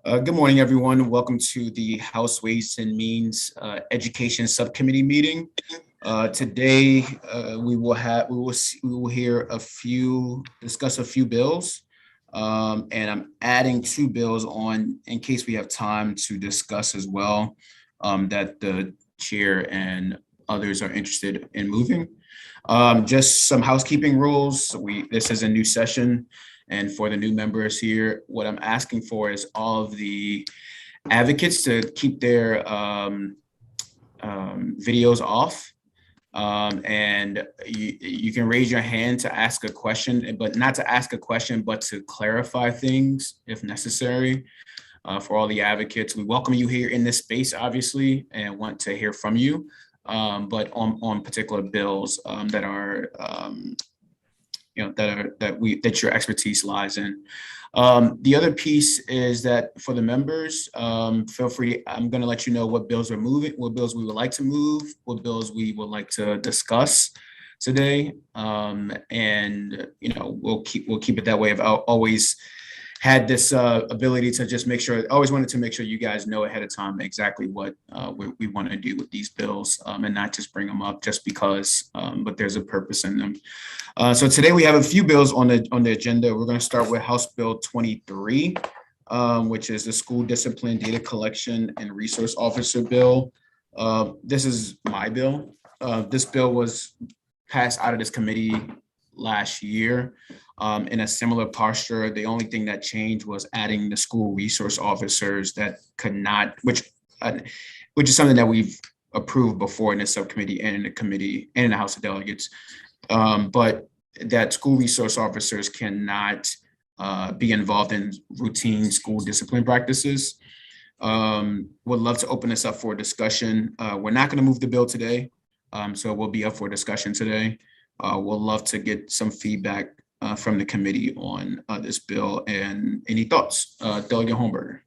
Good morning, everyone. Welcome to the House Ways and Means Education Subcommittee meeting. Today, we will discuss a few bills, and I'm adding two bills on in case we have time to discuss as well, that the chair and others are interested in moving. Just some housekeeping rules. This is a new session. And for the new members here, what I'm asking for is all of the advocates to keep their videos off. And you can raise your hand to ask a question, but not to ask a question, but to clarify things if necessary. For all the advocates, we welcome you here in this space, obviously, and want to hear from you. But on particular bills that are that your expertise lies in. The other piece is that for the members, feel free. I'm going to let you know what bills we're moving, what bills we would like to move, what bills we would like to discuss today, and we'll keep it that way. I've always had this ability to just make sure. I always wanted to make sure you guys know ahead of time exactly what we want to do with these bills, and not just bring them up just because, but there's a purpose in them. So today we have a few bills on the agenda. We're going to start with House Bill 23, which is the School Discipline Data Collection and Resource Officer Bill. This is my bill. This bill was passed out of this committee last year in a similar posture. The only thing that changed was adding the school resource officers that could not, which is something that we've approved before in the subcommittee and in the committee and in the House of Delegates. But that school resource officers cannot be involved in routine school discipline practices. Would love to open this up for discussion. We're not going to move the bill today, so we'll be up for discussion today. We'll love to get some feedback from the committee on this bill and any thoughts. Delegate Holmberger.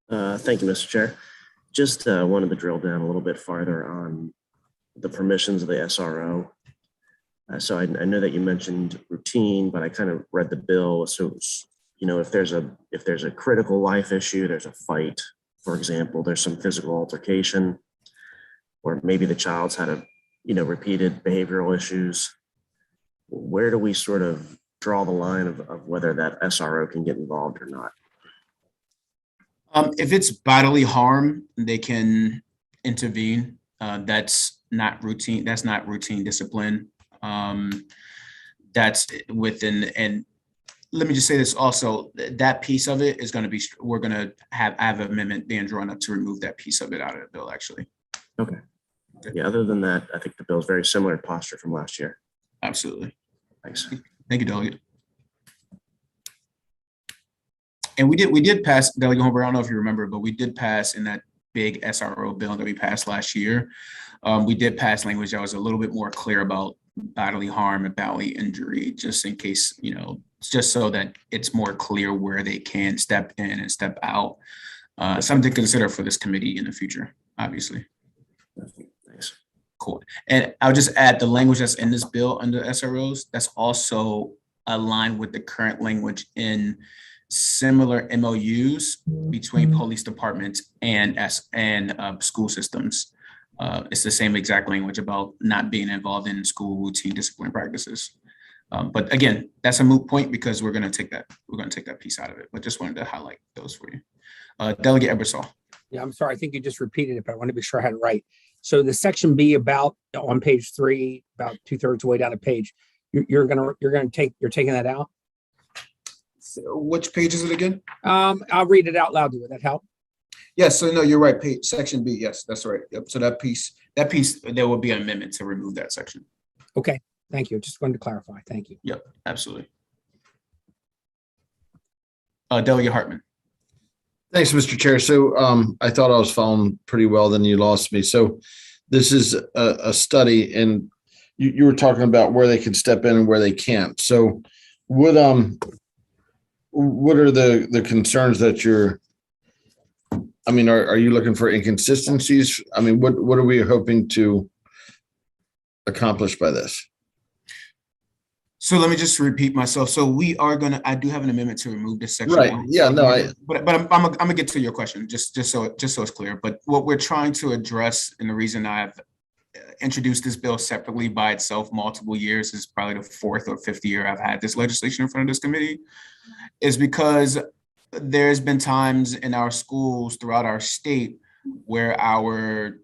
Thank you, Mr. Chair. Just wanted to drill down a little bit farther on the permissions of the SRO. So I know that you mentioned routine, but I kind of read the bill. So, if there's a critical life issue, there's a fight, for example, there's some physical altercation, or maybe the child's had repeated behavioral issues. Where do we sort of draw the line of whether that SRO can get involved or not? If it's bodily harm, they can intervene. That's not routine. That's not routine discipline. That's within, and let me just say this also, that piece of it is going to be, we're going to have an amendment being drawn up to remove that piece of it out of the bill, actually. Okay. Yeah, other than that, I think the bill is very similar posture from last year. Absolutely. Thanks. Thank you, Delegate. And we did pass, Delegate Holmberg, I don't know if you remember, but we did pass in that big SRO bill that we passed last year. We did pass language that was a little bit more clear about bodily harm and bodily injury, just in case, just so that it's more clear where they can step in and step out. Something to consider for this committee in the future, obviously. Thanks. Cool. And I'll just add the language that's in this bill under SROs, that's also aligned with the current language in similar MOUs between police departments and school systems. It's the same exact language about not being involved in school routine discipline practices. But again, that's a moot point because we're going to take that piece out of it. But just wanted to highlight those for you. Delegate Ebersol. Yeah, I'm sorry. I think you just repeated it, but I want to be sure I had it right. So the section B about on page 3, about 2/3 way down the page, you're taking that out. So which page is it again? I'll read it out loud. Would that help? Yes. So no, you're right. Section B. Yes, that's right. Yep. So that piece, there will be an amendment to remove that section. Okay. Thank you. Just wanted to clarify. Thank you. Yep. Absolutely. Delegate Hartman. Thanks, Mr. Chair. So I thought I was following pretty well, then you lost me. So this is a study, and you were talking about where they can step in and where they can't. So what are the concerns that are you looking for inconsistencies? I mean, what are we hoping to accomplish by this? So let me just repeat myself. So I do have an amendment to remove this section. Right. Yeah, no, But I'm gonna get to your question, just so it's clear. But what we're trying to address, and the reason I've introduced this bill separately by itself multiple years, is probably the fourth or fifth year I've had this legislation in front of this committee, is because there's been times in our schools throughout our state where our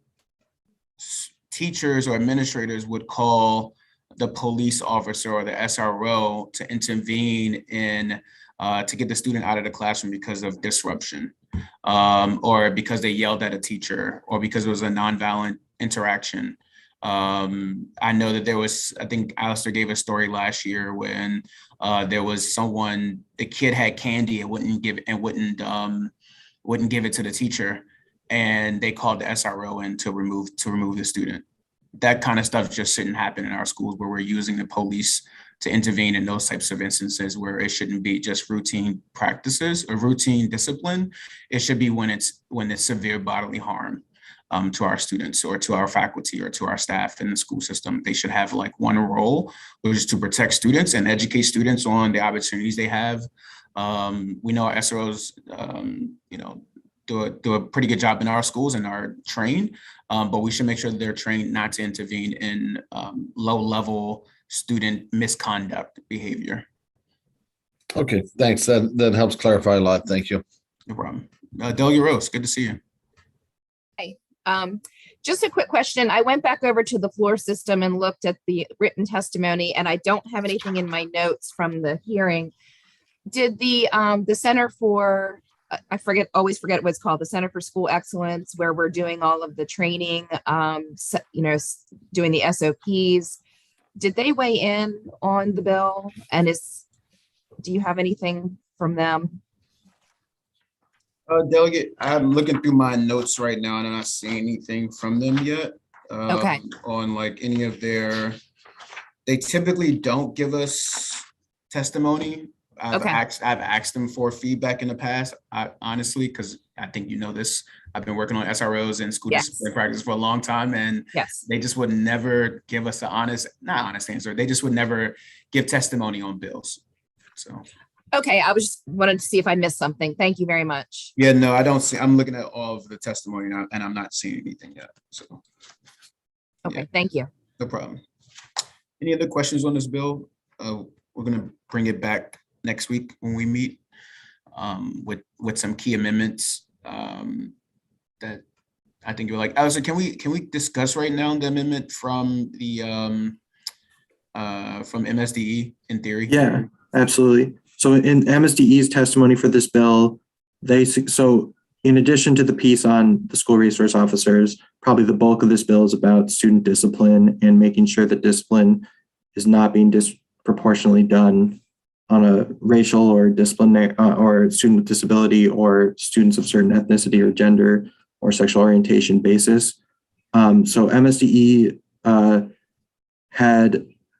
teachers or administrators would call the police officer or the SRO to intervene in to get the student out of the classroom because of disruption, or because they yelled at a teacher, or because it was a nonviolent interaction. I know that there was, I think Alistair gave a story last year when there was someone, the kid had candy and wouldn't give it to the teacher, and they called the SRO in to remove the student. That kind of stuff just shouldn't happen in our schools, where we're using the police to intervene in those types of instances where it shouldn't be just routine practices or routine discipline. It should be when it's severe bodily harm to our students or to our faculty or to our staff in the school system. They should have like one role, which is to protect students and educate students on the opportunities they have. We know our SROs, do a pretty good job in our schools and are trained, but we should make sure that they're trained not to intervene in low-level student misconduct behavior. okay, thanks. That helps clarify a lot. Thank you. No problem. Delia Rose, good to see you. Just a quick question. I went back over to the floor system and looked at the written testimony, and I don't have anything in my notes from the hearing. Did the Center for, always forget what it's called, the Center for School Excellence, where we're doing all of the training, doing the SOPs, did they weigh in on the bill? And do you have anything from them? Delegate, I'm looking through my notes right now and I'm not seeing anything from them yet. Okay. On like any of they typically don't give us testimony. I've asked them for feedback in the past, honestly, because I think you know this. I've been working on SROs and school discipline practice for a long time, and they just would never give us not honest answer. They just would never give testimony on bills. So. Okay, I was just wanted to see if I missed something. Thank you very much. Yeah, no, I don't see. I'm looking at all of the testimony now, and I'm not seeing anything yet. So. Okay, thank you. No problem. Any other questions on this bill? We're gonna bring it back next week when we meet with some key amendments that I think you're like. Alistair, can we discuss right now the amendment from the from MSDE in theory? Yeah, absolutely. So in MSDE's testimony for this bill, so in addition to the piece on the school resource officers, probably the bulk of this bill is about student discipline and making sure that discipline is not being disproportionately done on a racial or disciplinary or student with disability or students of certain ethnicity or gender or sexual orientation basis. So MSDE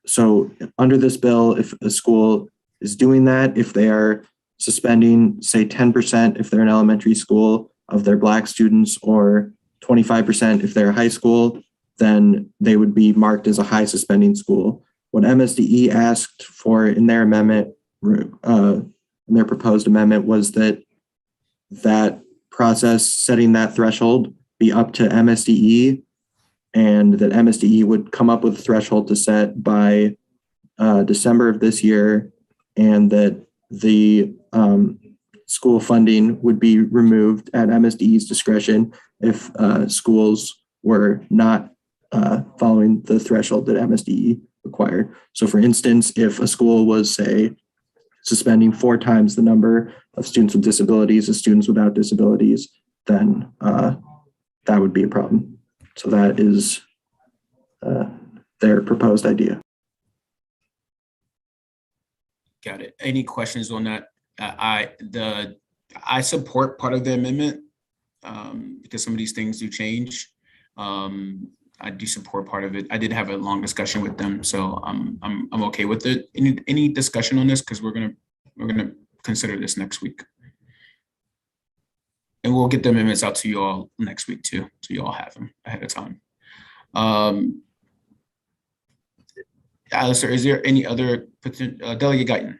so under this bill, if a school is doing that, if they are suspending, say 10% if they're an elementary school of their Black students, or 25% if they're a high school, then they would be marked as a high suspending school. What MSDE asked for in their amendment, in their proposed amendment, was that process, setting that threshold, be up to MSDE, and that MSDE would come up with a threshold to set by December of this year, and that the school funding would be removed at MSDE's discretion if schools were not following the threshold that MSDE required. So for instance, if a school was, say, suspending 4 times the number of students with disabilities as students without disabilities, then that would be a problem. So that is their proposed idea. Got it. Any questions on that? I support part of the amendment because some of these things do change. I do support part of it. I did have a long discussion with them, so I'm okay with it. Any discussion on this? Because we're gonna consider this next week, and we'll get the amendments out to you all next week too, so you all have them ahead of time. Alistair, is there any other, Delegate Guyton?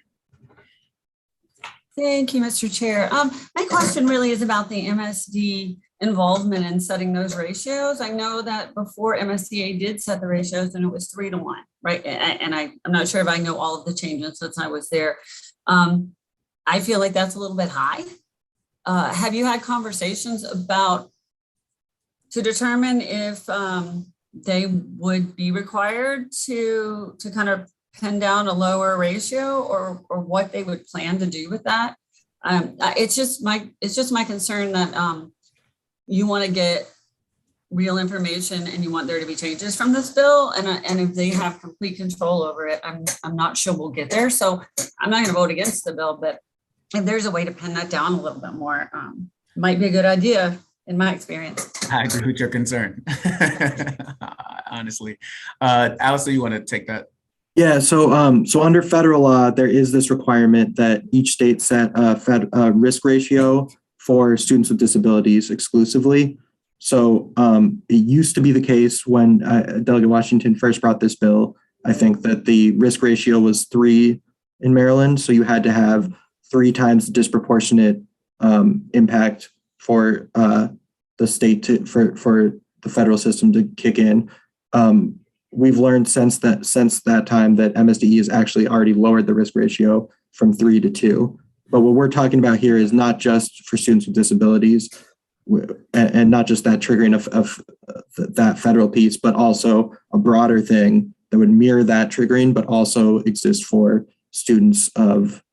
Thank you, Mr. Chair. My question really is about the MSD involvement in setting those ratios. I know that before MSDA did set the ratios and it was 3-1, right? And I'm not sure if I know all of the changes since I was there. I feel like that's a little bit high. Have you had conversations about to determine if they would be required to kind of pin down a lower ratio or what they would plan to do with that? It's just my concern that you want to get real information and you want there to be changes from this bill, and if they have complete control over it, I'm not sure we'll get there. So I'm not going to vote against the bill, but if there's a way to pin that down a little bit more, might be a good idea in my experience. I agree with your concern. Honestly, Alistair, you want to take that? Yeah, so under federal law, there is this requirement that each state set a risk ratio for students with disabilities exclusively. So it used to be the case when Delegate Washington first brought this bill, I think that the risk ratio was 3 in Maryland. So you had to have 3 times the disproportionate impact for the state for the federal system to kick in. We've learned since that time that MSDE has actually already lowered the risk ratio from 3 to 2. But what we're talking about here is not just for students with disabilities and not just that triggering of that federal piece, but also a broader thing that would mirror that triggering, but also exist for students of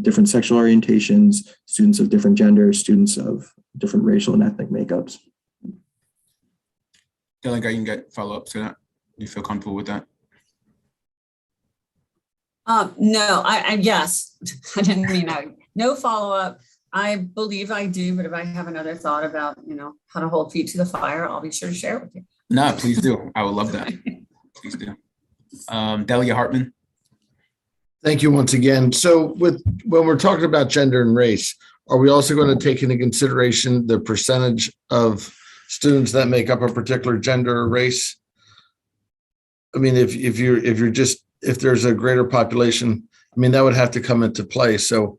different sexual orientations, students of different genders, students of different racial and ethnic makeups. Delegate, you can get follow-up to that. Do you feel comfortable with that? No, yes, I didn't mean no follow-up. I believe I do, but if I have another thought about, how to hold feet to the fire, I'll be sure to share it with you. No, please do. I would love that. Please do. Delegate Hartman. Thank you once again. So when we're talking about gender and race, are we also going to take into consideration the percentage of students that make up a particular gender or race? I mean, if there's a greater population, I mean, that would have to come into play. So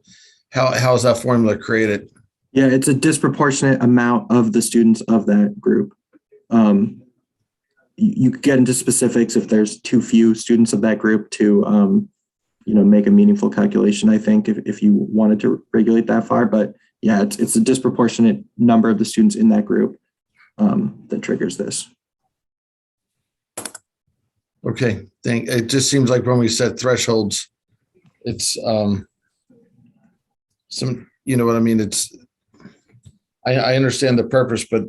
how is that formula created? Yeah, it's a disproportionate amount of the students of that group. You could get into specifics if there's too few students of that group to, make a meaningful calculation, I think, if you wanted to regulate that far. But yeah, it's a disproportionate number of the students in that group that triggers this. Okay, it just seems like when we set thresholds, it's some, you know what I mean? I understand the purpose, but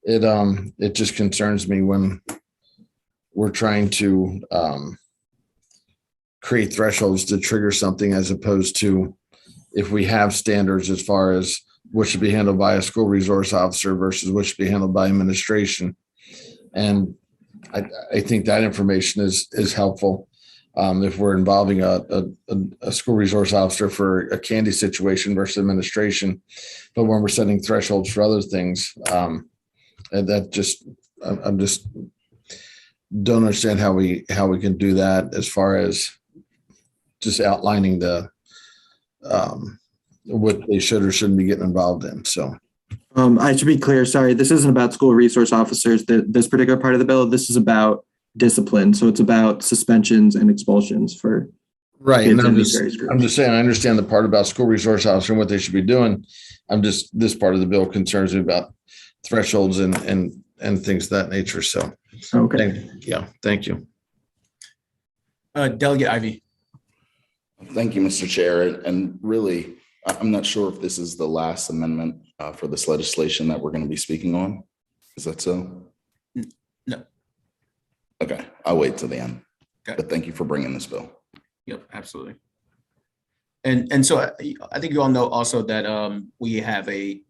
it just concerns me when we're trying to create thresholds to trigger something, as opposed to if we have standards as far as what should be handled by a school resource officer versus what should be handled by administration. And I think that information is helpful if we're involving a school resource officer for a candy situation versus administration. But when we're setting thresholds for other things, and that I'm just don't understand how we can do that as far as just outlining the what they should or shouldn't be getting involved in. So. I should be clear. Sorry, this isn't about school resource officers. This particular part of the bill, this is about discipline. So it's about suspensions and expulsions for right. kids And in these various groups. I'm just saying, I understand the part about school resource officer and what they should be doing. This part of the bill concerns me about thresholds and things of that nature. So, okay. Thank you. Delegate Ivy. Thank you, Mr. Chair. And really, I'm not sure if this is the last amendment for this legislation that we're going to be speaking on. Is that so? No. Okay, I'll wait till the end. Okay. But thank you for bringing this bill. Yep, absolutely. And so I think you all know also that we have a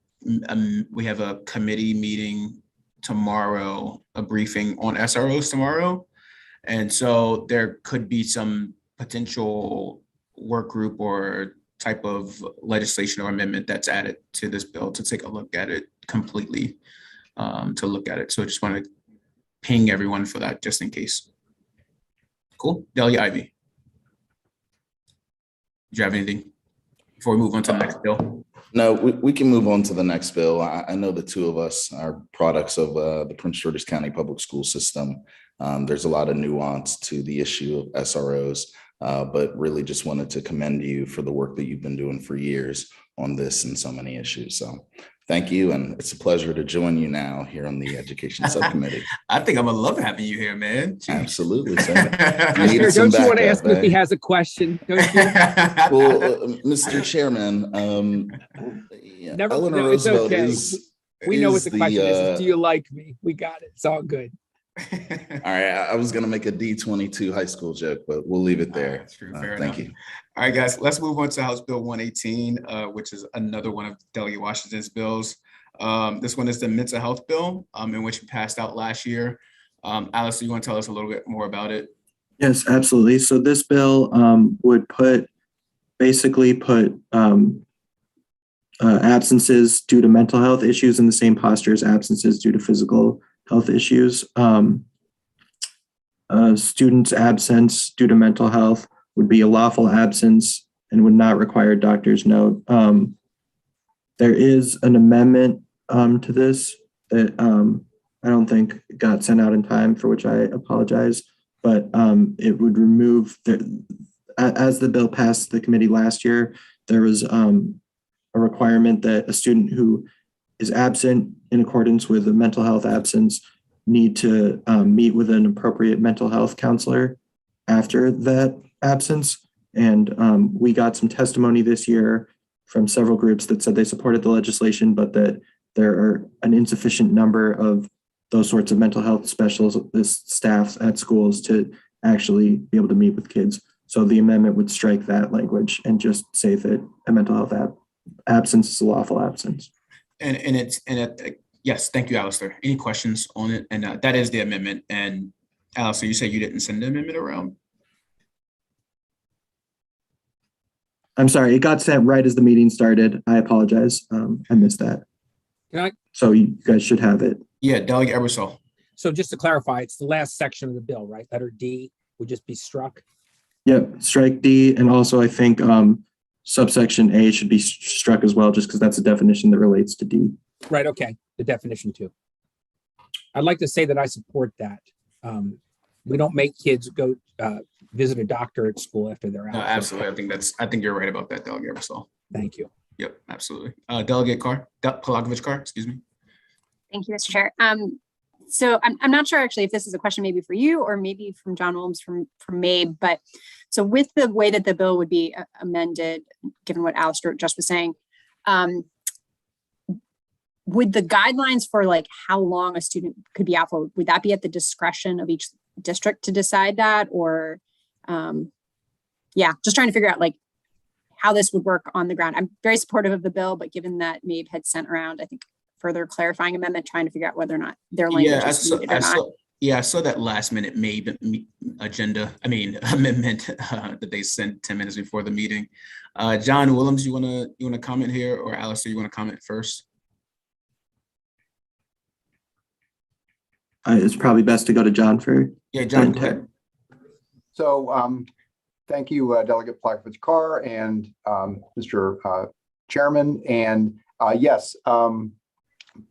committee meeting tomorrow, a briefing on SROs tomorrow. And so there could be some potential work group or type of legislation or amendment that's added to this bill to take a look at it completely, to look at it. So I just want to ping everyone for that, just in case. Cool. Delegate Ivy. Do you have anything before we move on to the next bill? No, we can move on to the next bill. I know the two of us are products of the Prince George's County Public School System. There's a lot of nuance to the issue of SROs, but really just wanted to commend you for the work that you've been doing for years on this and so many issues. So thank you. And it's a pleasure to join you now here on the Education Subcommittee. I think I'm gonna love having you here, man. Jeez. Absolutely, sir. Don't you want to ask him if he has a question? Don't you? Well, Mr. Chairman, Eleanor it's Roosevelt okay. We know what the question is. Do you like me? We got it. It's all good. All right, I was going to make a D22 high school joke, but we'll leave it there. That's true. Fair Thank enough. you. All right, guys, let's move on to House Bill 118, which is another one of Delegate Washington's bills. This one is the mental health bill, in which we passed out last year. Alice, you want to tell us a little bit more about it? Yes, absolutely. So this bill would basically put absences due to mental health issues in the same posture as absences due to physical health issues. Students' absence due to mental health would be a lawful absence and would not require a doctor's note. There is an amendment to this that I don't think got sent out in time, for which I apologize, but it would remove, as the bill passed the committee last year, there was a requirement that a student who is absent in accordance with a mental health absence need to meet with an appropriate mental health counselor after that absence. And we got some testimony this year from several groups that said they supported the legislation, but that there are an insufficient number of those sorts of mental health specialist staffs at schools to actually be able to meet with kids. So the amendment would strike that language and just say that a mental health absence is a lawful absence. Yes, thank you, Alistair. Any questions on it? And that is the amendment. And Alistair, you said you didn't send the amendment around? I'm sorry, it got sent right as the meeting started. I apologize. I missed that. So you guys should have it. Yeah, Delegate Ebersol. So just to clarify, it's the last section of the bill, right? Letter D would just be struck. Yep, strike D. And also I think subsection A should be struck as well, just because that's a definition that relates to D. Right, okay, the definition too. I'd like to say that I support that. We don't make kids go visit a doctor at school after they're out. No, absolutely. I think you're right about that, Delegate Ebersol. Thank you. Yep, absolutely. Delegate Polakovich Carr, excuse me. Thank you, Mr. Chair. So I'm not sure actually if this is a question maybe for you or maybe from John Williams from MABE, but so with the way that the bill would be amended, given what Alistair just was saying, would the guidelines for like how long a student could be out for, would that be at the discretion of each district to decide that? Or just trying to figure out like how this would work on the ground. I'm very supportive of the bill, but given that MABE had sent around, I think, further clarifying amendment, trying to figure out whether or not their language is needed or not. I saw that last minute MABE amendment that they sent 10 minutes before the meeting. John Williams, you wanna comment here, or Alistair, you wanna comment first? It's probably best to go to John for. Yeah, John, go ahead. So thank you, Delegate Polakovich Carr and Mr. Chairman. And yes,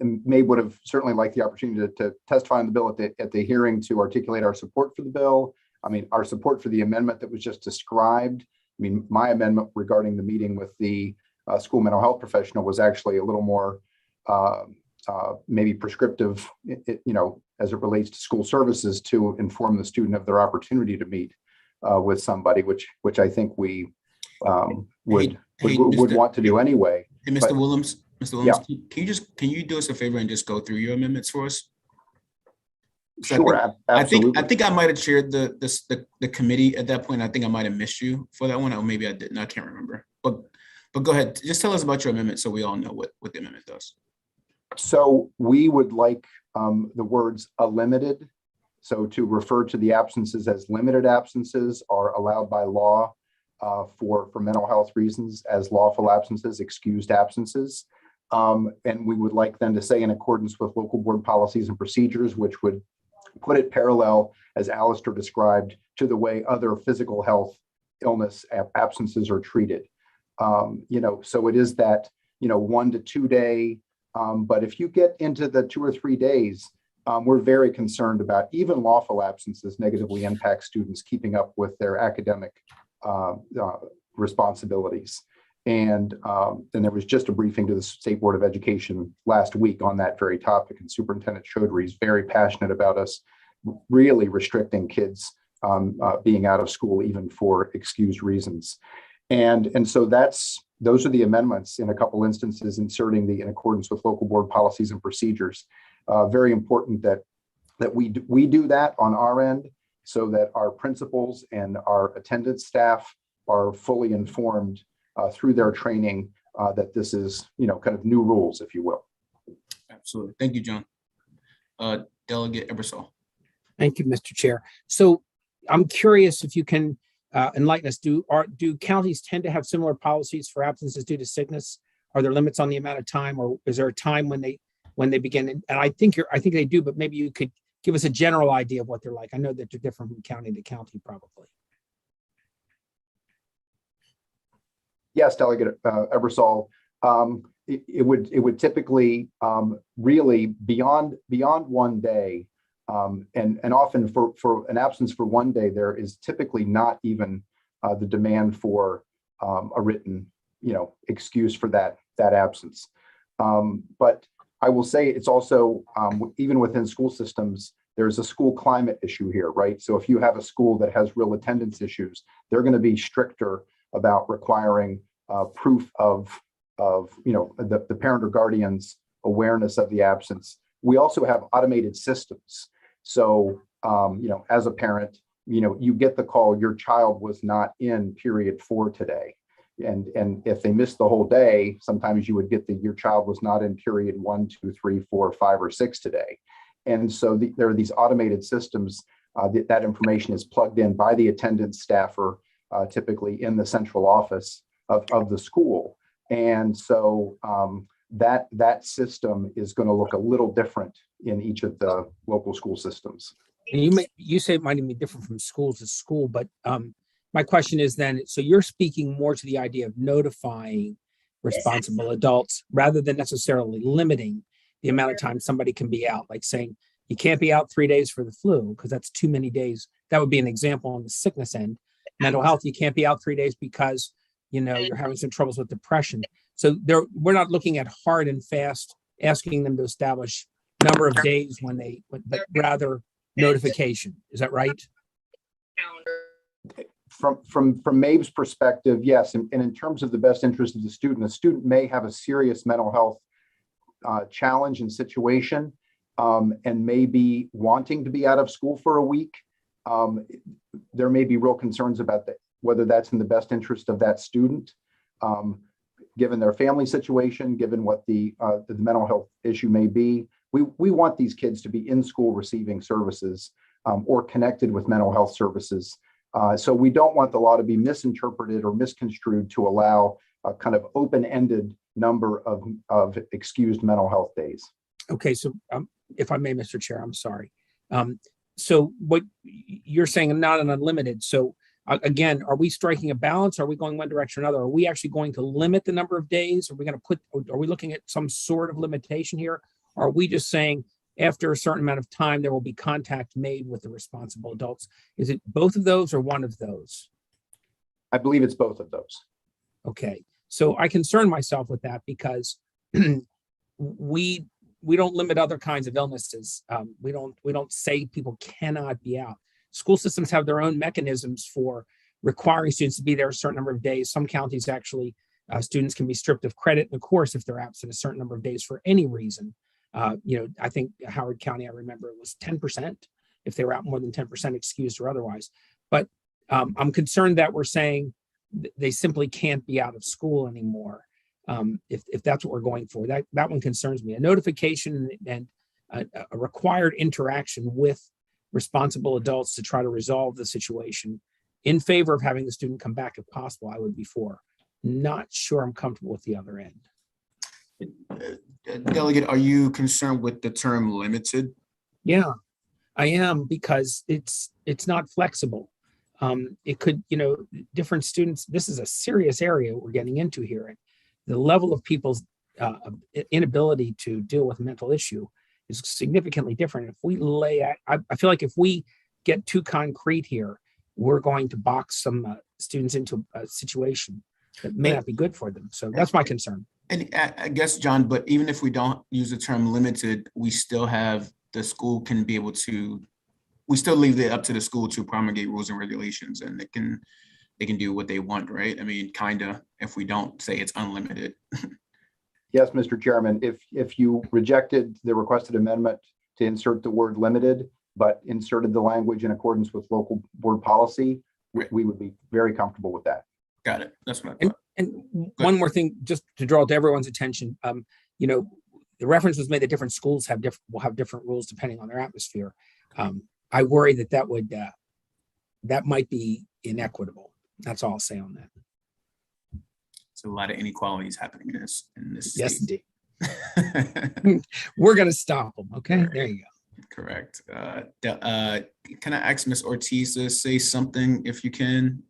May would have certainly liked the opportunity to testify on the bill at the hearing to articulate our support for the bill. I mean, our support for the amendment that was just described. I mean, my amendment regarding the meeting with the school mental health professional was actually a little more maybe prescriptive, as it relates to school services to inform the student of their opportunity to meet with somebody, which I think we would want to do anyway. Hey, Mr. Williams, yeah. Can you do us a favor and just go through your amendments for us? Sure, absolutely. I think I might have chaired the committee at that point. I think I might have missed you for that one, or maybe I didn't. I can't remember. But go ahead. Just tell us about your amendment so we all know what the amendment does. So we would like the words "a limited," so to refer to the absences as limited absences are allowed by law for mental health reasons as lawful absences, excused absences. And we would like them to say in accordance with local board policies and procedures, which would put it parallel, as Alistair described, to the way other physical health illness absences are treated. So it is that, 1 to 2 day, but if you get into the 2 or 3 days, we're very concerned about even lawful absences negatively impact students keeping up with their academic responsibilities. And there was just a briefing to the State Board of Education last week on that very topic. And Superintendent Chaudhry is very passionate about us really restricting kids being out of school, even for excused reasons. And so those are the amendments, in a couple instances, inserting in accordance with local board policies and procedures. Very important that we do that on our end, so that our principals and our attendance staff are fully informed through their training that this is, kind of new rules, if you will. Absolutely. Thank you, John. Delegate Ebersol. Thank you, Mr. Chair. So I'm curious if you can enlighten us. Do counties tend to have similar policies for absences due to sickness? Are there limits on the amount of time, or is there a time when they begin? And I think they do, but maybe you could give us a general idea of what they're like. I know that they're different from county to county, probably. Yes, Delegate Ebersol. It would typically really beyond 1 day, and often for an absence for 1 day, there is typically not even the demand for a written excuse for that absence. But I will say it's also even within school systems, there's a school climate issue here, right? So if you have a school that has real attendance issues, they're going to be stricter about requiring proof of the parent or guardian's awareness of the absence. We also have automated systems. So as a parent, you get the call, your child was not in period 4 today. And if they missed the whole day, sometimes you would get your child was not in period 1, 2, 3, 4, 5, or 6 today. And so there are these automated systems that information is plugged in by the attendance staffer, typically in the central office of the school. And so that system is going to look a little different in each of the local school systems. And you say it might be different from school to school, but my question is then, so you're speaking more to the idea of notifying responsible adults rather than necessarily limiting the amount of time somebody can be out, like saying you can't be out 3 days for the flu because that's too many days. That would be an example on the sickness end. Mental health, you can't be out 3 days because you're having some troubles with depression. So we're not looking at hard and fast asking them to establish number of days but rather notification. Is that right? From MABE's perspective, yes. And in terms of the best interest of the student may have a serious mental health challenge and situation, and may be wanting to be out of school for a week. There may be real concerns about whether that's in the best interest of that student, given their family situation, given what the mental health issue may be. We want these kids to be in school receiving services or connected with mental health services. So we don't want the law to be misinterpreted or misconstrued to allow a kind of open-ended number of excused mental health days. Okay, so if I may, Mr. Chair, I'm sorry. So what you're saying, not an unlimited. So again, are we striking a balance? Are we going one direction or another? Are we actually going to limit the number of days? Are we looking at some sort of limitation here? Or are we just saying after a certain amount of time, there will be contact made with the responsible adults? Is it both of those or one of those? I believe it's both of those. Okay, so I concern myself with that because we don't limit other kinds of illnesses. We don't say people cannot be out. School systems have their own mechanisms for requiring students to be there a certain number of days. Some counties actually, students can be stripped of credit in the course if they're absent a certain number of days for any reason. I think Howard County, I remember it was 10% if they were out more than 10% excused or otherwise. But I'm concerned that we're saying they simply can't be out of school anymore. If that's what we're going for, that one concerns me. A notification and a required interaction with responsible adults to try to resolve the situation in favor of having the student come back if possible, I would be for. Not sure I'm comfortable with the other end. Delegate, are you concerned with the term limited? Yeah, I am, because it's not flexible. It could, different students, this is a serious area we're getting into here. And the level of people's inability to deal with a mental issue is significantly different. If we I feel like if we get too concrete here, we're going to box some students into a situation that may not be good for them. So that's my concern. And I guess, John, but even if we don't use the term limited, we still have, the school can be able to, we still leave it up to the school to promulgate rules and regulations, and they can do what they want, right? I mean, kind of, if we don't say it's unlimited. Yes, Mr. Chairman, if you rejected the requested amendment to insert the word limited, but inserted the language in accordance with local board policy, we would be very comfortable with that. Got it. That's what I thought. And one more thing, just to draw to everyone's attention, the reference was made that different schools will have different rules depending on their atmosphere. I worry that might be inequitable. That's all I'll say on that. So a lot of inequalities happening in this Yes, state. indeed. We're going to stop them. Okay, there you go. Correct. Can I ask Ms. Ortiz to say something if you can?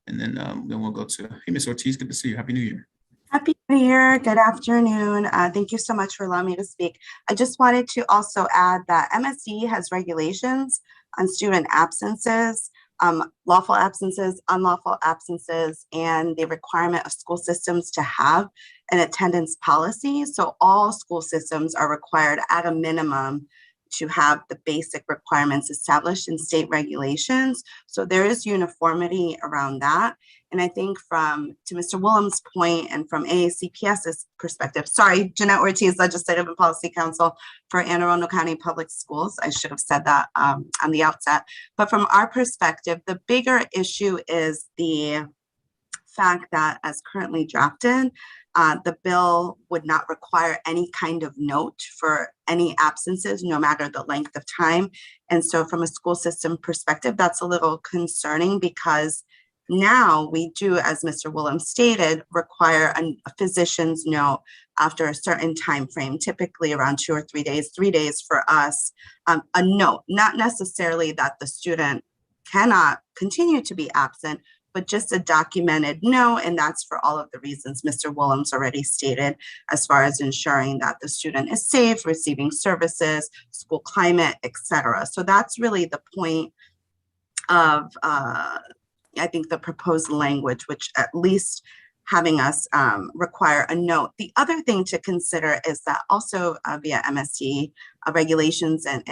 And then we'll go to, hey, Ms. Ortiz, good to see you. Happy New Year. Happy New Year. Good afternoon. Thank you so much for allowing me to speak. I just wanted to also add that MSD has regulations on student absences, lawful absences, unlawful absences, and the requirement of school systems to have an attendance policy. So all school systems are required at a minimum to have the basic requirements established in state regulations. So there is uniformity around that. And I think to Mr. Willem's point and from AACPS's perspective, sorry, Jeanette Ortiz, Legislative and Policy Council for Anne Arundel County Public Schools. I should have said that on the outset. But from our perspective, the bigger issue is the fact that as currently drafted, the bill would not require any kind of note for any absences, no matter the length of time. And so from a school system perspective, that's a little concerning, because now we do, as Mr. Willem stated, require a physician's note after a certain time frame, typically around 2 or 3 days, 3 days for us, a note, not necessarily that the student cannot continue to be absent, but just a documented note. And that's for all of the reasons Mr. Willem's already stated, as far as ensuring that the student is safe, receiving services, school climate, etc. So that's really the point of, I think, the proposed language, which at least having us require a note. The other thing to consider is that also via MST regulations and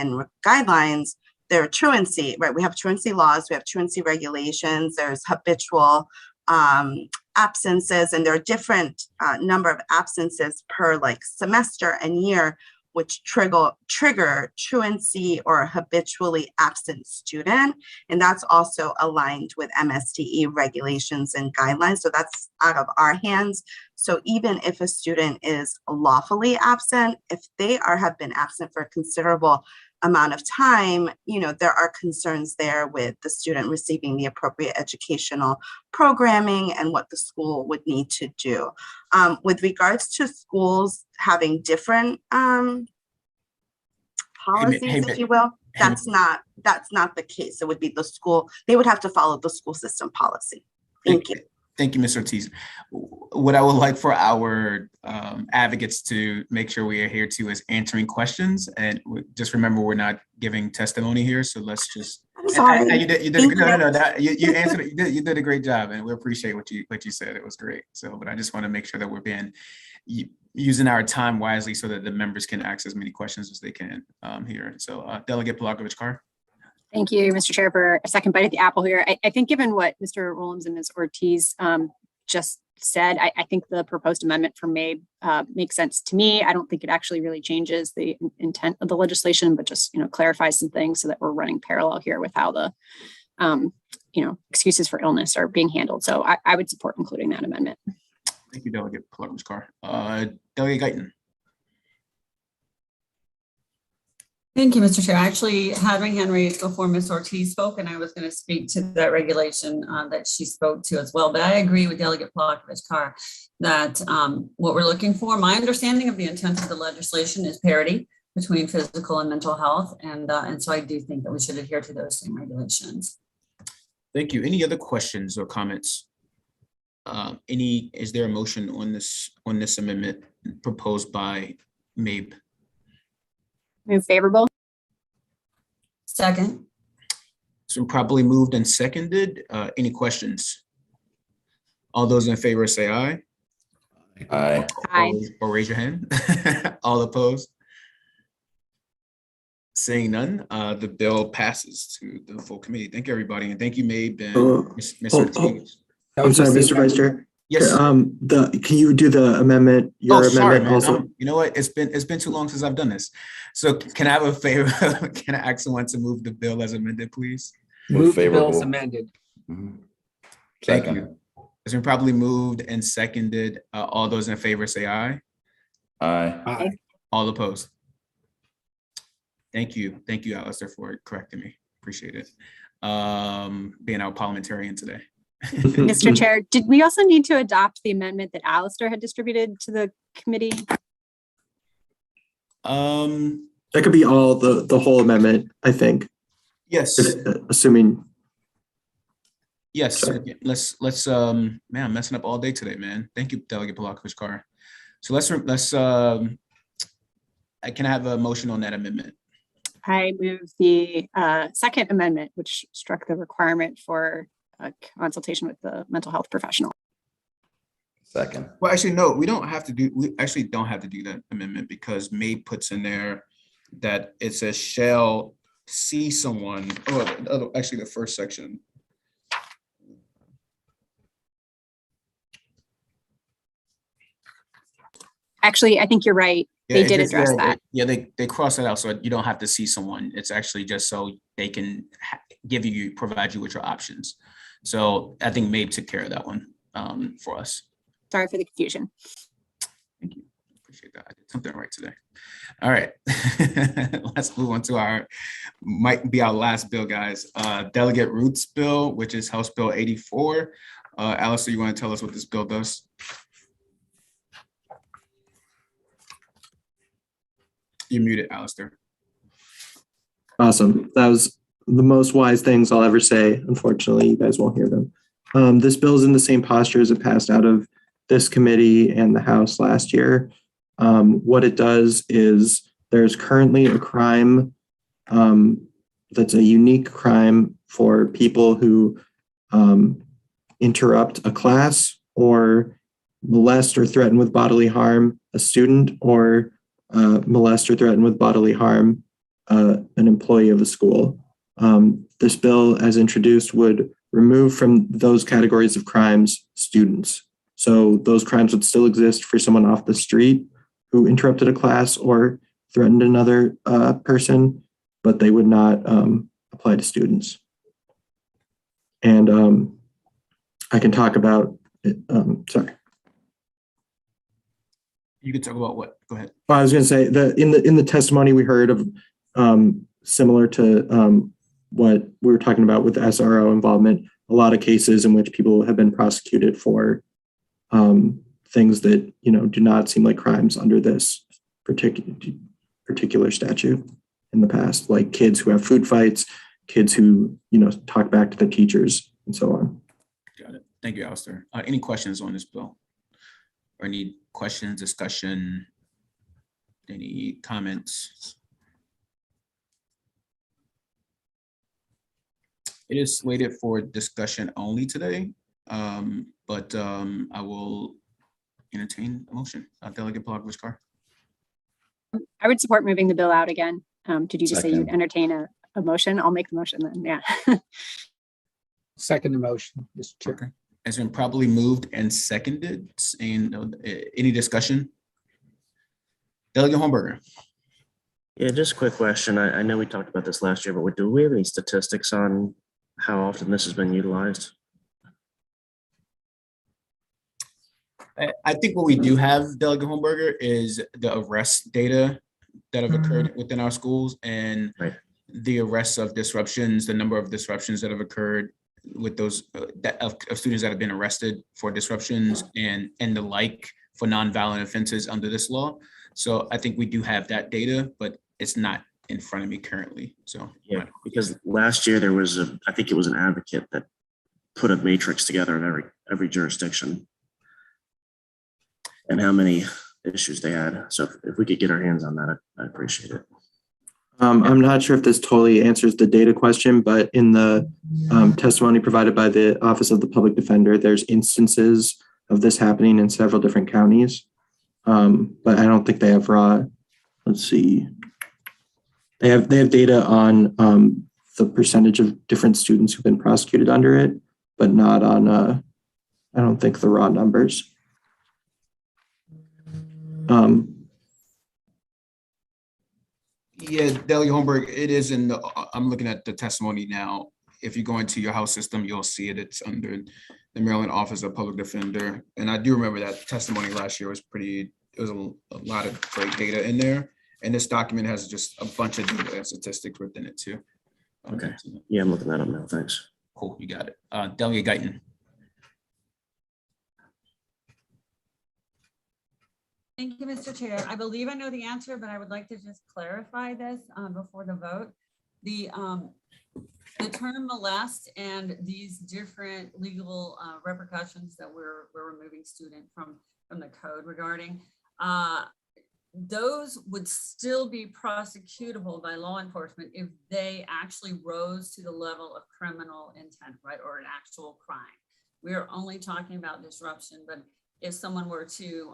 guidelines, there are truancy, right? We have truancy laws, we have truancy regulations, there's habitual absences, and there are different number of absences per semester and year, which trigger truancy or habitually absent student. And that's also aligned with MSTE regulations and guidelines. So that's out of our hands. So even if a student is lawfully absent, if they have been absent for a considerable amount of time, there are concerns there with the student receiving the appropriate educational programming and what the school would need to do. With regards to schools having different policies, if you will, that's not the case. It would be the school, they would have to follow the school system policy. Thank you. Thank you, Ms. Ortiz. What I would like for our advocates to make sure we adhere to is answering questions. And just remember, we're not giving testimony here. So let's just. I'm sorry. You did you answered it. You did a great job, and we appreciate what you said. It was great. So, but I just want to make sure that we're using our time wisely so that the members can ask as many questions as they can here. So, Delegate Polakovich-Carr. Thank you, Mr. Chair, for a second bite at the apple here. I think given what Mr. Williams and Ms. Ortiz just said, I think the proposed amendment from May makes sense to me. I don't think it actually really changes the intent of the legislation, but just clarifies some things so that we're running parallel here with how the excuses for illness are being handled. So I would support including that amendment. Thank you, Delegate Polakovich-Carr. Delegate Guyton. Thank you, Mr. Chair. I actually had my hand raised before Ms. Ortiz spoke, and I was going to speak to that regulation that she spoke to as well. But I agree with Delegate Polakovich-Carr that what we're looking for, my understanding of the intent of the legislation is parity. between physical and mental health. And so I do think that we should adhere to those same regulations. Thank you. Any other questions or comments? Is there a motion on this amendment proposed by Mabe? Move favorable. Second. So probably moved and seconded. Any questions? All those in favor say aye. Aye. Aye. Or raise your hand. All opposed? Seeing none, the bill passes to the full committee. Thank you, everybody, and thank you, Mabe and Mr. Ortiz. That I'm was sorry, just Mr. Vice Chair. Yes. Can you do the amendment, your Sorry, amendment man. also? You know what? It's been too long since I've done this. So can I have a favor? Can I ask someone to move the bill as amended, please? move the favorable. bills amended. Thank Second. you. It's been probably moved and seconded. All those in favor say aye. Aye. Aye. All opposed? Thank you. Thank you, Alistair, for correcting me. Appreciate it. Being our parliamentarian today. Mr. Chair, did we also need to adopt the amendment that Alistair had distributed to the committee? That could be all the whole amendment, I think, Yes. assuming. Yes. Sorry. Let's man, I'm messing up all day today, man. Thank you, Delegate Polakovich-Carr. So let's can I have a motion on that amendment? I move the second amendment, which struck the requirement for a consultation with the mental health professional. Second. Well, actually, no, we actually don't have to do that amendment because May puts in there that it says shall see someone, actually the first section. Actually, I think you're right. Yeah, They did address that. They cross that out, so you don't have to see someone. It's actually just so they can provide you with your options. So I think Mabe took care of that one for us. Sorry for the confusion. Thank you. Appreciate that. I did something right today. All right. Let's move on to might be our last bill, guys. Delegate Roots bill, which is House Bill 84. Alistair, you want to tell us what this bill does? You're muted, Alistair. Awesome. That was the most wise things I'll ever say. Unfortunately, you guys won't hear them. This bill is in the same posture as it passed out of this committee and the House last year. What it does is there's currently a crime that's a unique crime for people who interrupt a class or molest or threaten with bodily harm a student or molest or threaten with bodily harm an employee of the school. This bill, as introduced, would remove from those categories of crimes students. So those crimes would still exist for someone off the street who interrupted a class or threatened another person, but they would not apply to students. And I can talk about it. Sorry. You can talk about what? Go ahead. Well, I was going to say that in the testimony we heard of similar to what we were talking about with SRO involvement, a lot of cases in which people have been prosecuted for things that do not seem like crimes under this particular statute in the past, like kids who have food fights, kids who talk back to their teachers, and so on. Got it. Thank you, Alistair. Any questions on this bill? Or any questions, discussion, any comments? It is slated for discussion only today, but I will entertain a motion. Delegate Polakovich-Carr. I would support moving the bill out again. Did you just say you'd Second. entertain a motion? I'll make the motion then, yeah. Second the motion, Mr. Chair. Okay. It's been properly moved and seconded. And any discussion? Delegate Hornberger. Yeah, just a quick question. I know we talked about this last year, but do we have any statistics on how often this has been utilized? I think what we do have, Delegate Hornberger, is the arrest data that have occurred within our schools and Right. the arrests of disruptions, the number of disruptions that have occurred with those of students that have been arrested for disruptions and the like for nonviolent offenses under this law. So I think we do have that data, but it's not in front of me currently. So Yeah, because last year there was I think it was an advocate that put a matrix together in every jurisdiction and how many issues they had. So if we could get our hands on that, I appreciate it. I'm not sure if this totally answers the data question, but in the testimony provided by the Office of the Public Defender, there's instances of this happening in several different counties. But I don't think they have raw. Let's see. They have data on the percentage of different students who've been prosecuted under it, but not on I don't think the raw numbers. Yeah, Delegate Holmberg, it is in the, I'm looking at the testimony now. If you go into your house system, you'll see it. It's under the Maryland Office of Public Defender. And I do remember that testimony last year was pretty, it was a lot of great data in there. And this document has just a bunch of data and statistics within it too. Okay. Yeah, I'm looking that up now. Thanks. Cool, you got it. Delegate Guyton. Thank you, Mr. Chair. I believe I know the answer, but I would like to just clarify this before the vote. The term molest and these different legal repercussions that we're removing student from the code regarding, those would still be prosecutable by law enforcement if they actually rose to the level of criminal intent, right, or an actual crime. We are only talking about disruption, but if someone were to,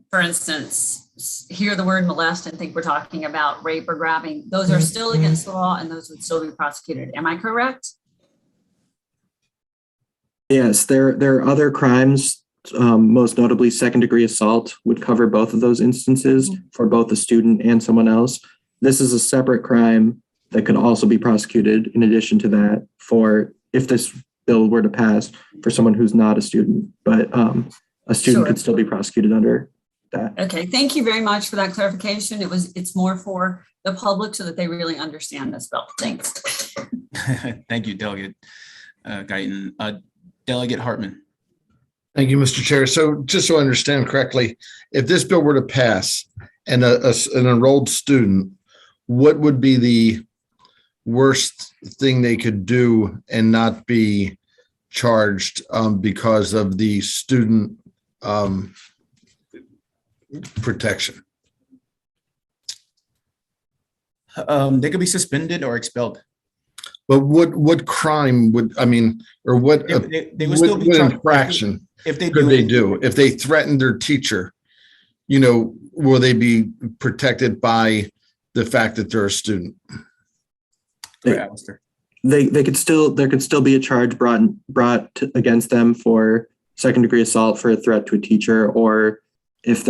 for instance, hear the word molest and think we're talking about rape or grabbing, those are still against the law and those would still be prosecuted. Am I correct? Yes, there are other crimes, most notably second-degree assault would cover both of those instances for both the student and someone else. This is a separate crime that could also be prosecuted in addition to that for, if this bill were to pass, for someone who's not a student, but a student could still be prosecuted under that. Okay, thank you very much for that clarification. It's more for the public so that they really understand this bill. Thanks. Thank you, Delegate Guyton. Delegate Hartman. Thank you, Mr. Chair. So just so I understand correctly, if this bill were to pass and an enrolled student, what would be the worst thing they could do and not be charged because of the student protection? They could be suspended or expelled. But what crime would, I mean, or what, they would still be charged. Infraction if they could they do? If they threaten their teacher, you know, will they be protected by the fact that they're a student? There could still be a charge brought against them for second-degree assault for a threat to a teacher, or if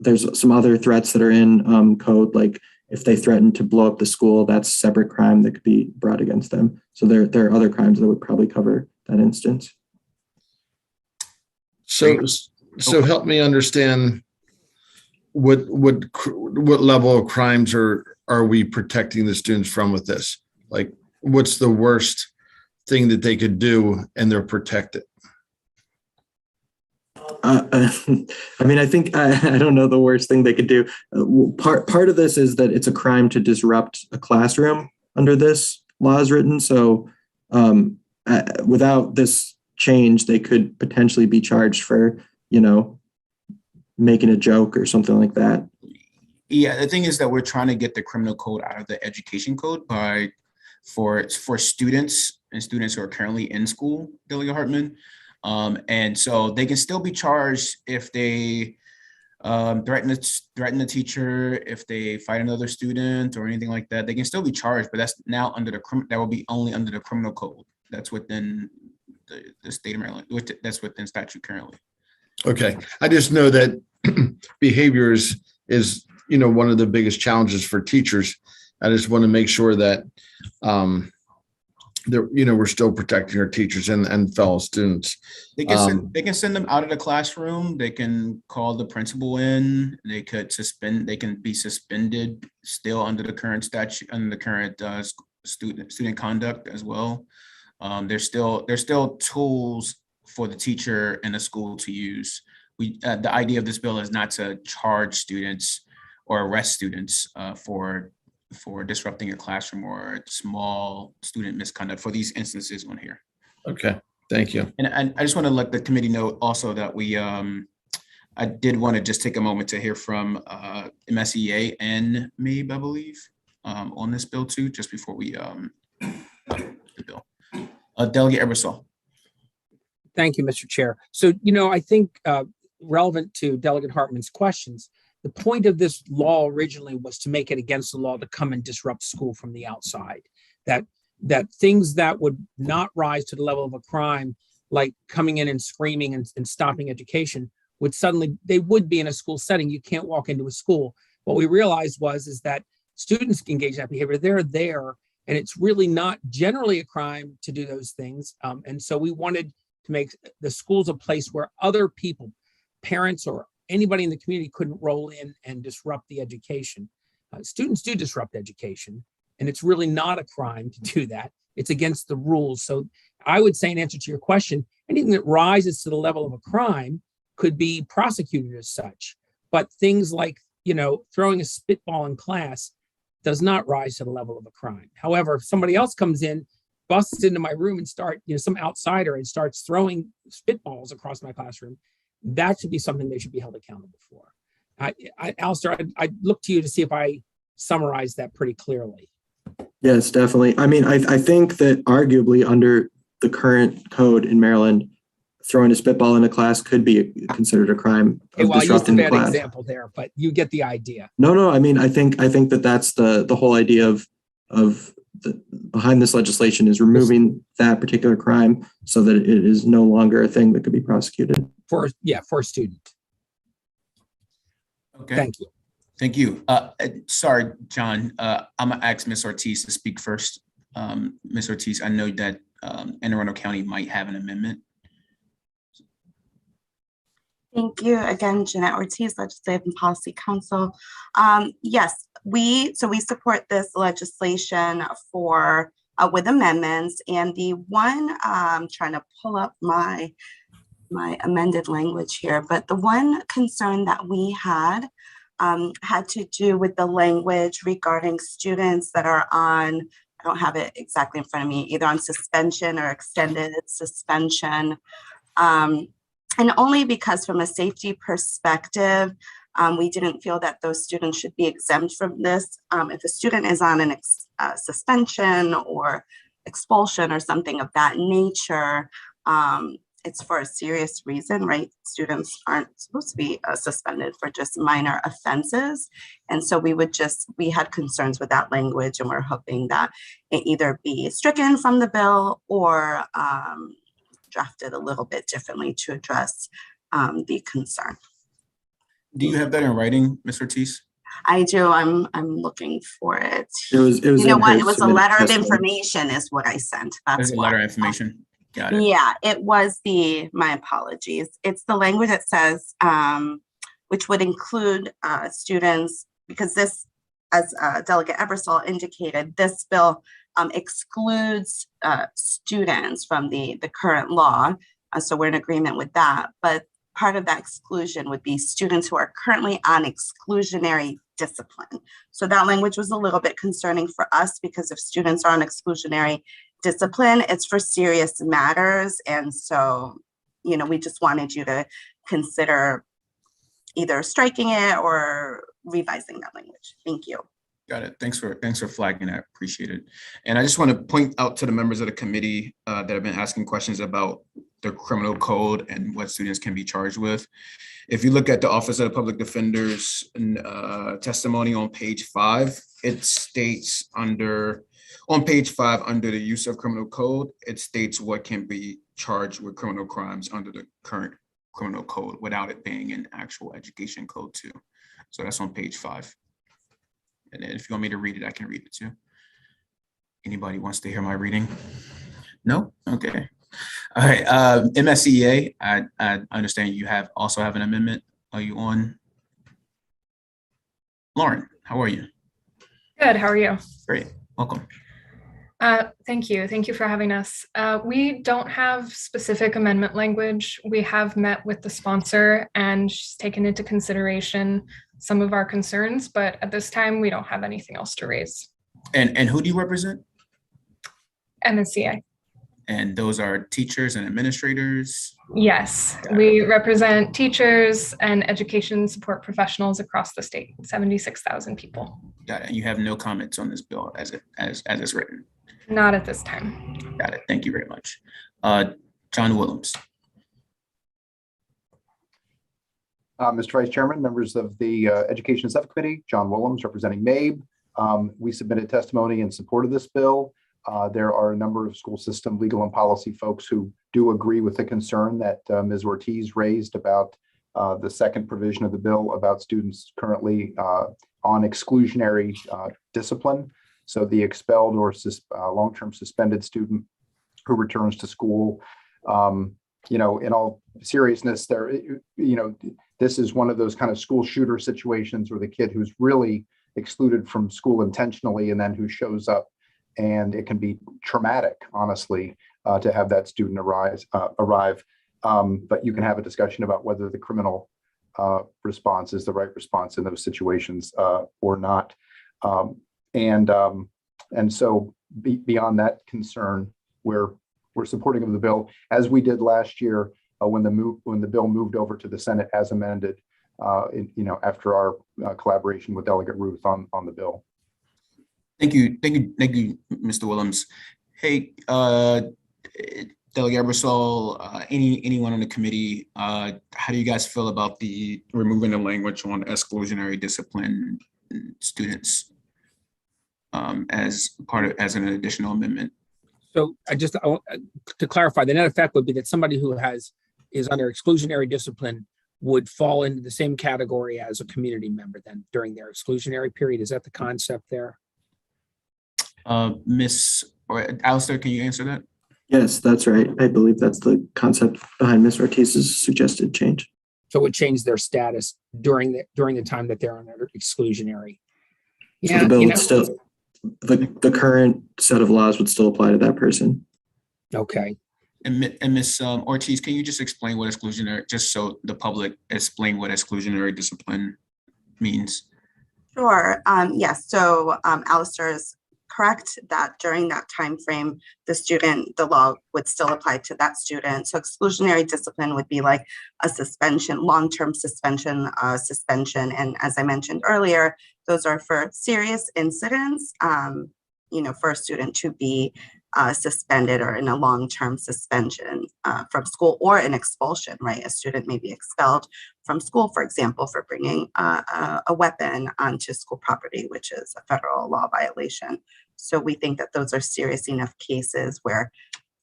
there's some other threats that are in code, like if they threaten to blow up the school, that's a separate crime that could be brought against them. So there are other crimes that would probably cover that instance. So help me understand what level of crimes are we protecting the students from with this? Like, what's the worst thing that they could do and they're protected? I mean, I think I don't know the worst thing they could do. Part of this is that it's a crime to disrupt a classroom under this law is written. So without this change, they could potentially be charged for, you know, making a joke or something like that. Yeah, the thing is that we're trying to get the criminal code out of the education code for students and students who are currently in school, Delegate Hartman. And so they can still be charged if they threaten the teacher, if they fight another student or anything like that. They can still be charged, but that's now under that will be only under the criminal code. That's within the state of Maryland. That's within statute currently. Okay, I just know that behavior is you know, one of the biggest challenges for teachers. I just want to make sure that you know, we're still protecting our teachers and fellow students. They can send them out of the classroom. They can call the principal in. They can be suspended still under the current statute, under the current student conduct as well. There's still tools for the teacher and the school to use. The idea of this bill is not to charge students or arrest students for disrupting a classroom or small student misconduct for these instances on here. Okay, thank you. And I just want to let the committee know also that we, I did want to just take a moment to hear from MSEA and MABE, I believe, on this bill too, just before we the bill. Delegate Ebersol. Thank you, Mr. Chair. So, I think relevant to Delegate Hartman's questions, the point of this law originally was to make it against the law to come and disrupt school from the outside. That things that would not rise to the level of a crime, like coming in and screaming and stopping education, they would be in a school setting. You can't walk into a school. What we realized is that students engage in that behavior. They're there, and it's really not generally a crime to do those things. And so we wanted to make the schools a place where other people, parents or anybody in the community, couldn't roll in and disrupt the education. Students do disrupt education, and it's really not a crime to do that. It's against the rules. So I would say, in answer to your question, anything that rises to the level of a crime could be prosecuted as such. But things like, throwing a spitball in class does not rise to the level of a crime. However, if somebody else comes in, busts into my room and some outsider and starts throwing spitballs across my classroom, that should be something they should be held accountable for. Alistair, I'd look to you to see if I summarized that pretty clearly. Yes, definitely. I mean, I think that arguably under the current code in Maryland, throwing a spitball in a class could be considered a crime of Well, I used a disrupting the bad class. example there, but you get the idea. No. I mean, I think that that's the whole idea of behind this legislation is removing that particular crime so that it is no longer a thing that could be prosecuted. For a student. Okay. Thank you. Thank you. Sorry, John. I'm gonna ask Ms. Ortiz to speak first. Ms. Ortiz, I know that Anne Arundel County might have an amendment. Thank you again, Jeanette Ortiz, Legislative and Policy Council. Yes, we support this legislation with amendments, and the one I'm trying to pull up my amended language here, but the one concern that we had to do with the language regarding students that are on, I don't have it exactly in front of me, either on suspension or extended suspension. And only because from a safety perspective, we didn't feel that those students should be exempt from this. If a student is on an suspension or expulsion or something of that nature, it's for a serious reason, right? Students aren't supposed to be suspended for just minor offenses. And so we had concerns with that language, and we're hoping that it either be stricken from the bill or drafted a little bit differently to address the concern. Do you have that in writing, Ms. Ortiz? I do. I'm looking for it. It was. You know what? It was a letter of information, is what I sent. That's a letter of information. Got it. Yeah, it was my apologies. It's the language that says, which would include students, because this, as Delegate Ebersol indicated, this bill excludes students from the current law. So we're in agreement with that. But part of that exclusion would be students who are currently on exclusionary discipline. So that language was a little bit concerning for us, because if students are on exclusionary discipline, it's for serious matters. And so, we just wanted you to consider either striking it or revising that language. Thank you. Got it. Thanks for flagging that. Appreciate it. And I just want to point out to the members of the committee that have been asking questions about the criminal code and what students can be charged with. If you look at the Office of the Public Defender's testimony on page 5, it states on page 5 under the use of criminal code, it states what can be charged with criminal crimes under the current criminal code without it being an actual education code too. So that's on page 5. And if you want me to read it, I can read it too. Anybody wants to hear my reading? No? Okay. All right. MSEA, I understand you also have an amendment. Are you on? Lauren, how are you? Good. How are you? Great. Welcome. Thank you. Thank you for having us. We don't have specific amendment language. We have met with the sponsor and she's taken into consideration some of our concerns, but at this time, we don't have anything else to raise. And who do you represent? MSCA. And those are teachers and administrators? Yes, we represent teachers and education support professionals across the state, 76,000 people. Got it. You have no comments on this bill as it's written? Not at this time. Got it. Thank you very much. John Willems. Mr. Vice Chairman, members of the Education Subcommittee, John Willems representing MABE. We submitted testimony in support of this bill. There are a number of school system legal and policy folks who do agree with the concern that Ms. Ortiz raised about the second provision of the bill about students currently on exclusionary discipline. So the expelled or long-term suspended student who returns to school, in all seriousness, this is one of those kind of school shooter situations where the kid who's really excluded from school intentionally and then who shows up, and it can be traumatic, honestly, to have that student arrive. But you can have a discussion about whether the criminal response is the right response in those situations or not. And so beyond that concern, we're supporting of the bill, as we did last year when the bill moved over to the Senate as amended, after our collaboration with Delegate Ruth on the bill. Thank you, Mr. Willems. Hey, Delegate Ebersol, anyone on the committee, how do you guys feel about the removing the language on exclusionary discipline students as an additional amendment? So to clarify, the net effect would be that somebody who is under exclusionary discipline would fall into the same category as a community member then during their exclusionary period. Is that the concept there? Alistair, can you answer that? Yes, that's right. I believe that's the concept behind Ms. Ortiz's suggested change. So it would change their status during the time that they're under exclusionary. So the bill would still, the current set of laws would still apply to that person. Okay. And Ms. Ortiz, can you just explain what exclusionary, just so the public explain what exclusionary discipline means? Sure. Yes. So Alistair is correct that during that time frame, the law would still apply to that student. So exclusionary discipline would be like a suspension, long-term suspension. And as I mentioned earlier, those are for serious incidents, for a student to be suspended or in a long-term suspension from school, or an expulsion, right? A student may be expelled from school, for example, for bringing a weapon onto school property, which is a federal law violation. So we think that those are serious enough cases where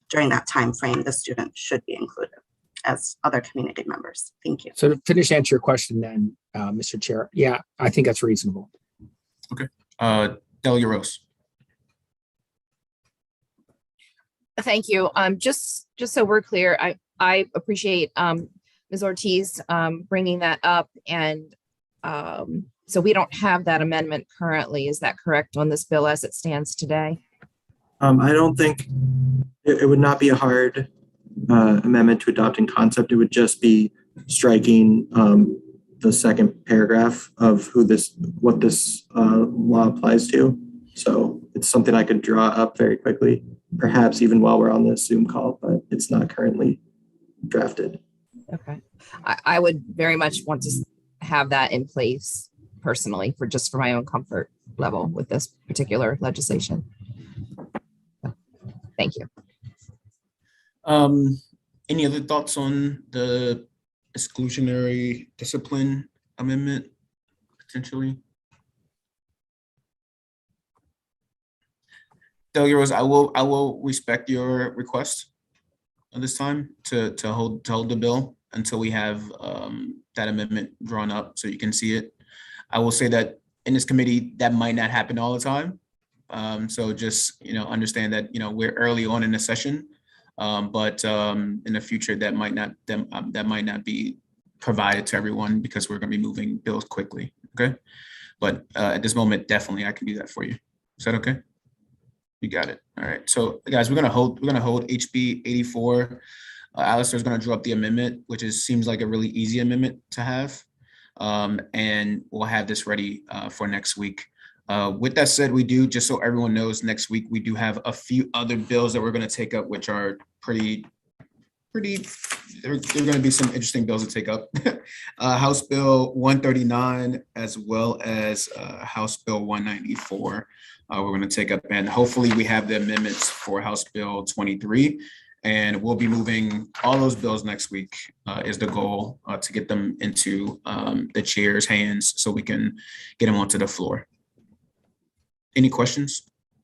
during that time frame, the student should be included as other community members. Thank you. So to finish answer your question then, Mr. Chair, yeah, I think that's reasonable. Okay. Delegate Rose. Thank you. Just so we're clear, I appreciate Ms. Ortiz bringing that up, and so we don't have that amendment currently. Is that correct on this bill as it stands today? I don't think it would not be a hard amendment to adopt in concept. It would just be striking the second paragraph of what this law applies to. So it's something I could draw up very quickly, perhaps even while we're on this Zoom call, but it's not currently drafted. Okay. I would very much want to have that in place personally for my own comfort level with this particular legislation. Thank you. Any other thoughts on the exclusionary discipline amendment potentially? Delegate Rose, I will respect your request at this time to hold the bill until we have that amendment drawn up so you can see it. I will say that in this committee, that might not happen all the time. So just, understand that, we're early on in the session, but in the future, that might not be provided to everyone because we're going to be moving bills quickly. Okay. But at this moment, definitely I can do that for you. Is that okay? You got it. All right. So guys, we're gonna hold HB 84. Alistair's gonna draw up the amendment, which seems like a really easy amendment to have. And we'll have this ready for next week. With that said, we do, just so everyone knows, next week we do have a few other bills that we're going to take up, which are pretty. There are going to be some interesting bills to take up. House Bill 139, as well as House Bill 194. We're going to take up, and hopefully we have the amendments for House Bill 23. And we'll be moving all those bills next week is the goal to get them into the chair's hands so we can get them onto the floor. Any questions?